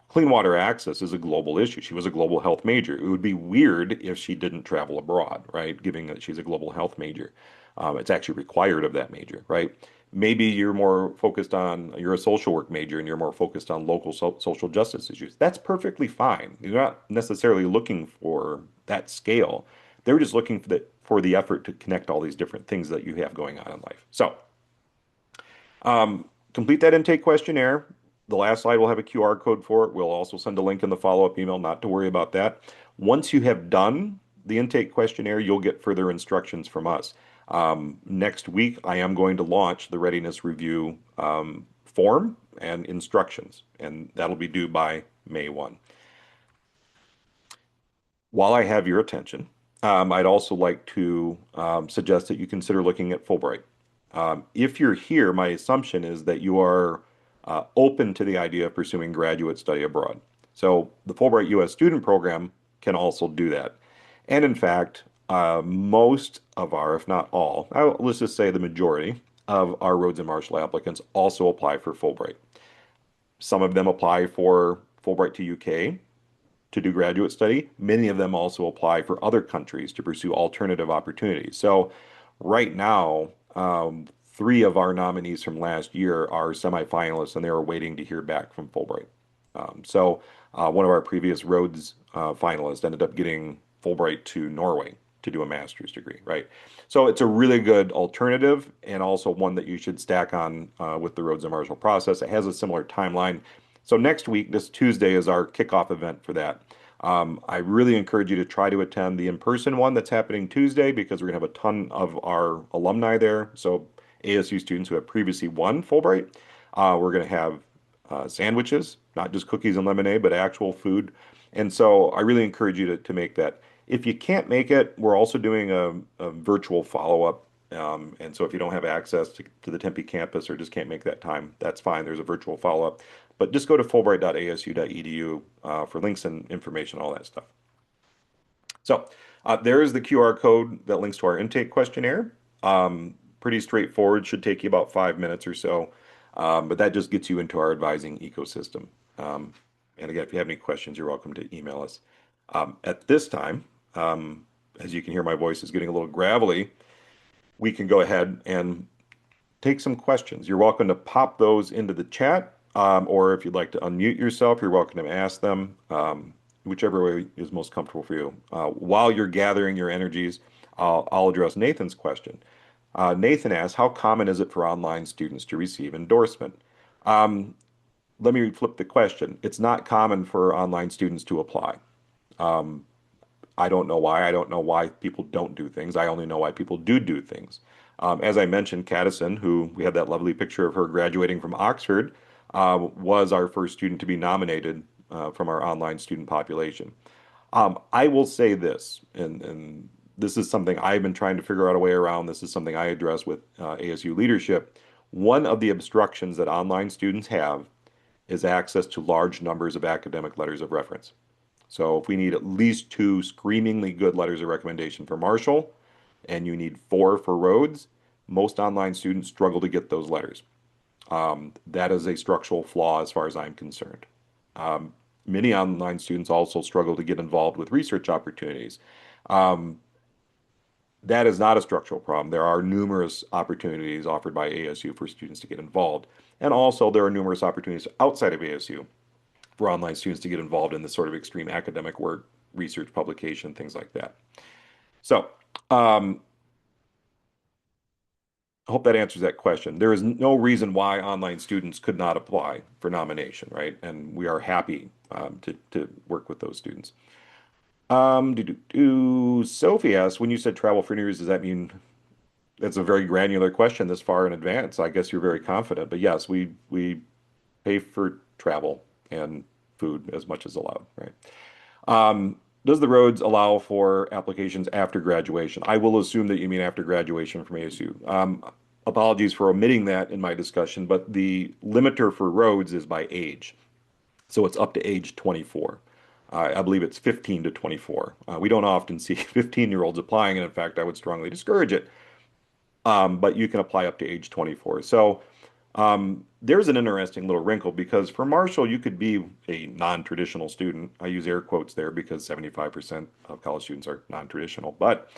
Clean water access is a global issue. She was a global health major. It would be weird if she didn't travel abroad, right? Given that she's a global health major. It's actually required of that major, right? Maybe you're a social work major and you're more focused on local social justice issues. That's perfectly fine. You're not necessarily looking for that scale. They're just looking for the effort to connect all these different things that you have going on in life. So, complete that intake questionnaire. The last slide will have a QR code for it. We'll also send a link in the follow-up email, not to worry about that. Once you have done the intake questionnaire, you'll get further instructions from us. Next week, I am going to launch the readiness review form and instructions, and that'll be due by May 1. While I have your attention, I'd also like to suggest that you consider looking at Fulbright. If you're here, my assumption is that you are open to the idea of pursuing graduate study abroad. So the Fulbright U.S. student program can also do that. And in fact, most of our, if not all, let's just say the majority of our Rhodes and Marshall applicants also apply for Fulbright. Some of them apply for Fulbright to UK to do graduate study. Many of them also apply for other countries to pursue alternative opportunities. So right now, three of our nominees from last year are semifinalists, and they are waiting to hear back from Fulbright. One of our previous Rhodes finalists ended up getting Fulbright to Norway to do a master's degree, right? So it's a really good alternative and also one that you should stack on with the Rhodes and Marshall process. It has a similar timeline. So next week, this Tuesday, is our kickoff event for that. I really encourage you to try to attend the in-person one that's happening Tuesday because we're going to have a ton of our alumni there. So ASU students who have previously won Fulbright, we're going to have sandwiches, not just cookies and lemonade, but actual food. And so I really encourage you to make that. If you can't make it, we're also doing a virtual follow-up. And so if you don't have access to the Tempe campus or just can't make that time, that's fine. There's a virtual follow-up. But just go to fulbright.asu.edu for links and information, all that stuff. So there is the QR code that links to our intake questionnaire. Pretty straightforward, should take you about 5 minutes or so. But that just gets you into our advising ecosystem. And again, if you have any questions, you're welcome to email us. At this time, as you can hear, my voice is getting a little gravelly. We can go ahead and take some questions. You're welcome to pop those into the chat, or if you'd like to unmute yourself, you're welcome to ask them, whichever way is most comfortable for you. While you're gathering your energies, I'll address Nathan's question. Nathan asks, how common is it for online students to receive endorsement? Let me flip the question. It's not common for online students to apply. I don't know why. I don't know why people don't do things. I only know why people do things. As I mentioned, Caddison, who we had that lovely picture of her graduating from Oxford, was our first student to be nominated from our online student population. I will say this, and this is something I've been trying to figure out a way around. This is something I address with ASU leadership. One of the obstructions that online students have is access to large numbers of academic letters of reference. So if we need at least 2 screamingly good letters of recommendation for Marshall, and you need 4 for Rhodes, most online students struggle to get those letters. That is a structural flaw as far as I'm concerned. Many online students also struggle to get involved with research opportunities. That is not a structural problem. There are numerous opportunities offered by ASU for students to get involved. And also there are numerous opportunities outside of ASU for online students to get involved in this sort of extreme academic work, research, publication, things like that. So, I hope that answers that question. There is no reason why online students could not apply for nomination, right? And we are happy to work with those students. Sophie asks, when you said travel for interviews, does that mean that's a very granular question this far in advance? I guess you're very confident, but yes, we pay for travel and food as much as allowed, right? Does the Rhodes allow for applications after graduation? I will assume that you mean after graduation from ASU. Apologies for omitting that in my discussion, but the limiter for Rhodes is by age. So it's up to age 24. I believe it's 15 to 24. We don't often see 15-year-olds applying, and in fact, I would strongly discourage it. But you can apply up to age 24. So there's an interesting little wrinkle because for Marshall, you could be a non-traditional student. I use air quotes there because 75% of college students are non-traditional. But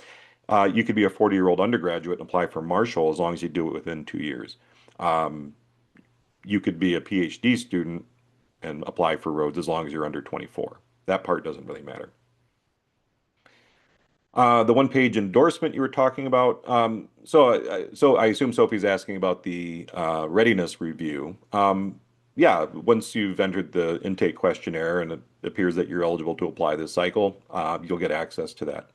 You could be a 40-year-old undergraduate and apply for Marshall as long as you do it within 2 years. Um, you could be a PhD student and apply for Rhodes as long as you're under 24. That part doesn't really matter. The one-page endorsement you were talking about. So I assume Sophie's asking about the readiness review. Yeah, once you've entered the intake questionnaire and it appears that you're eligible to apply this cycle, you'll get access to that.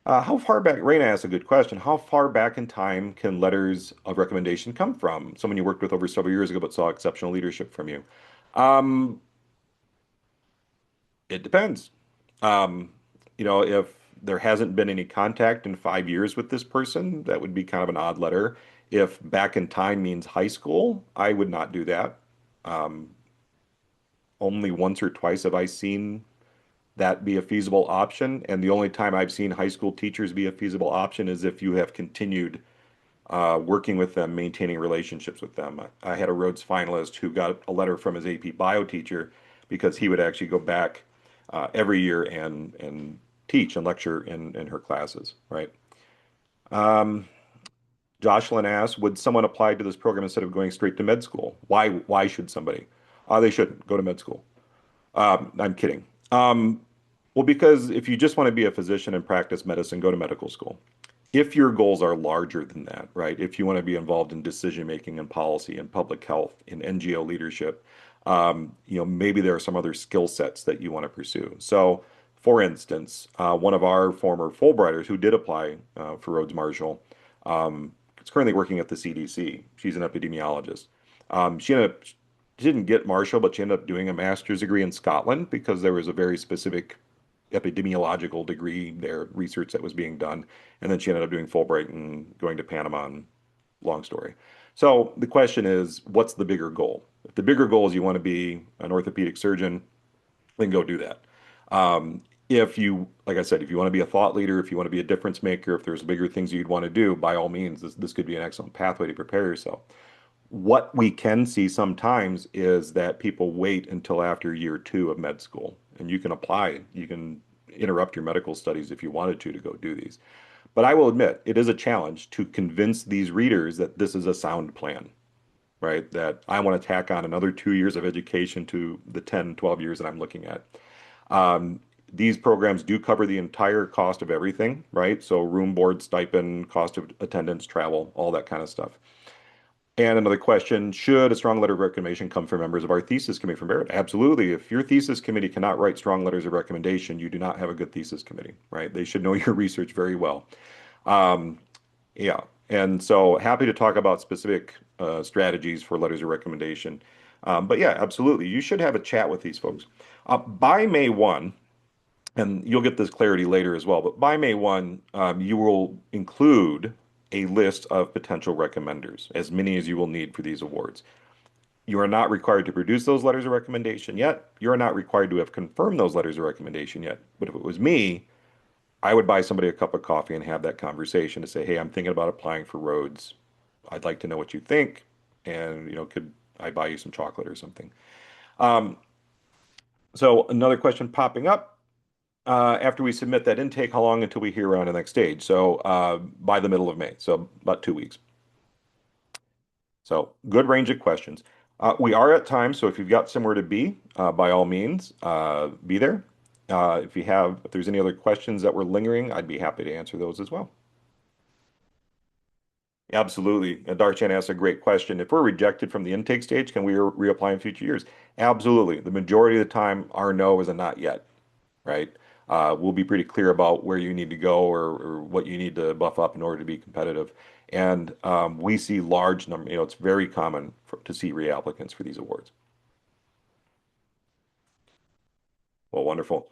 How far back, Raina asked a good question. How far back in time can letters of recommendation come from? Someone you worked with over several years ago but saw exceptional leadership from you. Um, it depends. Um, if there hasn't been any contact in 5 years with this person, that would be kind of an odd letter. If back in time means high school, I would not do that. Um, Only once or twice have I seen that be a feasible option. And the only time I've seen high school teachers be a feasible option is if you have continued working with them, maintaining relationships with them. I had a Rhodes finalist who got a letter from his AP bio teacher because he would actually go back every year and teach and lecture in her classes, right? Um, Jocelyn asked, would someone apply to this program instead of going straight to med school? Why should somebody? They shouldn't go to med school. I'm kidding. Well, because if you just want to be a physician and practice medicine, go to medical school. If your goals are larger than that, right? If you want to be involved in decision making and policy and public health and NGO leadership, maybe there are some other skill sets that you want to pursue. So, for instance, one of our former Fulbrighters who did apply for Rhodes Marshall is currently working at the CDC. She's an epidemiologist. She didn't get Marshall, but she ended up doing a master's degree in Scotland because there was a very specific epidemiological degree there, research that was being done. And then she ended up doing Fulbright and going to Panama. And long story. So the question is, what's the bigger goal? If the bigger goal is you want to be an orthopedic surgeon, then go do that. If you, like I said, if you want to be a thought leader, if you want to be a difference maker, if there's bigger things you'd want to do, by all means, this could be an excellent pathway to prepare yourself. What we can see sometimes is that people wait until after year two of med school, and you can apply. You can interrupt your medical studies if you wanted to go do these. But I will admit, it is a challenge to convince these readers that this is a sound plan, right? That I want to tack on another 2 years of education to the 10, 12 years that I'm looking at. Um, these programs do cover the entire cost of everything, right? So room, board, stipend, cost of attendance, travel, all that kind of stuff. And another question, should a strong letter of recommendation come from members of our thesis committee from Barrett? Absolutely. If your thesis committee cannot write strong letters of recommendation, you do not have a good thesis committee, right? They should know your research very well. Um, yeah. And so happy to talk about specific strategies for letters of recommendation. But yeah, absolutely. You should have a chat with these folks. By May 1, and you'll get this clarity later as well, but by May 1, you will include a list of potential recommenders, as many as you will need for these awards. You are not required to produce those letters of recommendation yet. You are not required to have confirmed those letters of recommendation yet. But if it was me, I would buy somebody a cup of coffee and have that conversation to say, hey, I'm thinking about applying for Rhodes. I'd like to know what you think. And, could I buy you some chocolate or something? Um, so another question popping up. After we submit that intake, how long until we hear on the next stage? So by the middle of May, so about 2 weeks. So good range of questions. We are at time, so if you've got somewhere to be, by all means, be there. If there's any other questions that were lingering, I'd be happy to answer those as well. Absolutely. Darshan asked a great question. If we're rejected from the intake stage, can we reapply in future years? Absolutely. The majority of the time, our no is a not yet, right? We'll be pretty clear about where you need to go or what you need to buff up in order to be competitive. And we see large number, it's very common to see reapplicants for these awards. Well, wonderful.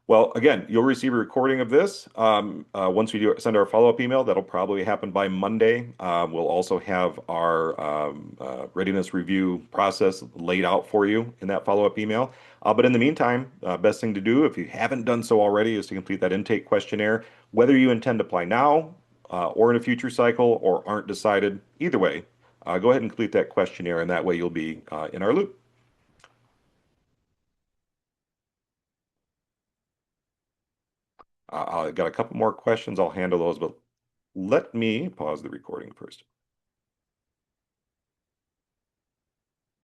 Well, again, you'll receive a recording of this. Once we send our follow-up email, that'll probably happen by Monday. We'll also have our readiness review process laid out for you in that follow-up email. But in the meantime, best thing to do, if you haven't done so already, is to complete that intake questionnaire. Whether you intend to apply now or in a future cycle or aren't decided, either way, go ahead and complete that questionnaire, and that way you'll be in our loop. I got a couple more questions. I'll handle those, but let me pause the recording first.